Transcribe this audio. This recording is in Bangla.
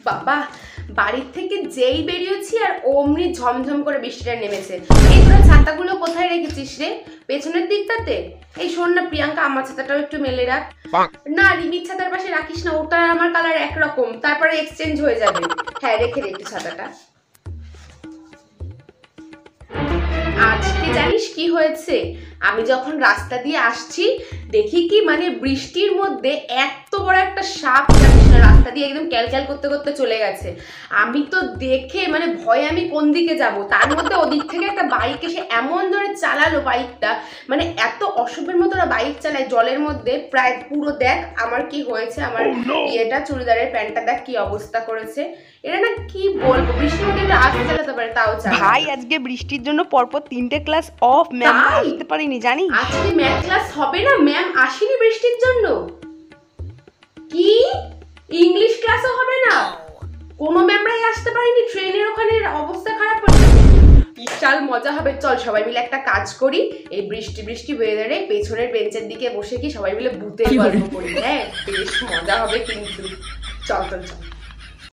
বাবা, বাড়ির থেকে যেই বেরিয়েছি আর অমনি ঝমঝম করে বৃষ্টিটা নেমেছে। এই তোরা ছাতাগুলো কোথায় রেখেছিস রে? পেছনের দিকটাতে? এই শোন না প্রিয়াঙ্কা, আমার ছাতাটাও একটু মেলে রাখ। না, রিমির ছাতার পাশে রাখিস না, ওটা আমার কালার একরকম, তারপরে এক্সচেঞ্জ হয়ে যাবে। হ্যাঁ, রেখে দে একটু ছাতাটা। আজকে জানিস কি হয়েছে? আমি যখন রাস্তা দিয়ে আসছি দেখি কি মানে বৃষ্টির মধ্যে এত বড় একটা সাপ রাস্তা দিয়ে একদম ক্যালক্যাল করতে করতে চলে গেছে। আমি তো দেখে মানে ভয়ে আমি কোন দিকে যাব, তার মধ্যে ওদিক থেকে একটা বাইক এসে এমন ধরে চালালো বাইকটা, মানে এত অসভ্যের মতো ওরা বাইক চালায় জলের মধ্যে। প্রায় পুরো দেখ আমার কি হয়েছে, আমার ইয়েটা চুড়িদারের প্যান্টটা দেখ কি অবস্থা করেছে। এটা না কি বলবো, বৃষ্টির মধ্যে একটু আস্তে চালাতে পারে তাও চালায়। ভাই আজকে বৃষ্টির জন্য পরপর 3টে ক্লাস অফ, ম্যাম আসতে পারিনি জানিস। আজকে ম্যাথ ক্লাস হবে না? ম্যাম আসেনি বৃষ্টির জন্য? কি ইংলিশ ক্লাসও হবে না? কোনো ম্যামরাই আসতে পারেনি? ট্রেনের ওখানে অবস্থা খারাপ হয়ে বিশাল মজা হবে। চল সবাই মিলে একটা কাজ করি, এই বৃষ্টি বৃষ্টি ওয়েদারে পেছনের বেঞ্চের দিকে বসে কি সবাই মিলে ভূতের গল্প করি। হ্যাঁ, বেশ মজা হবে কিন্তু। চল চল চল।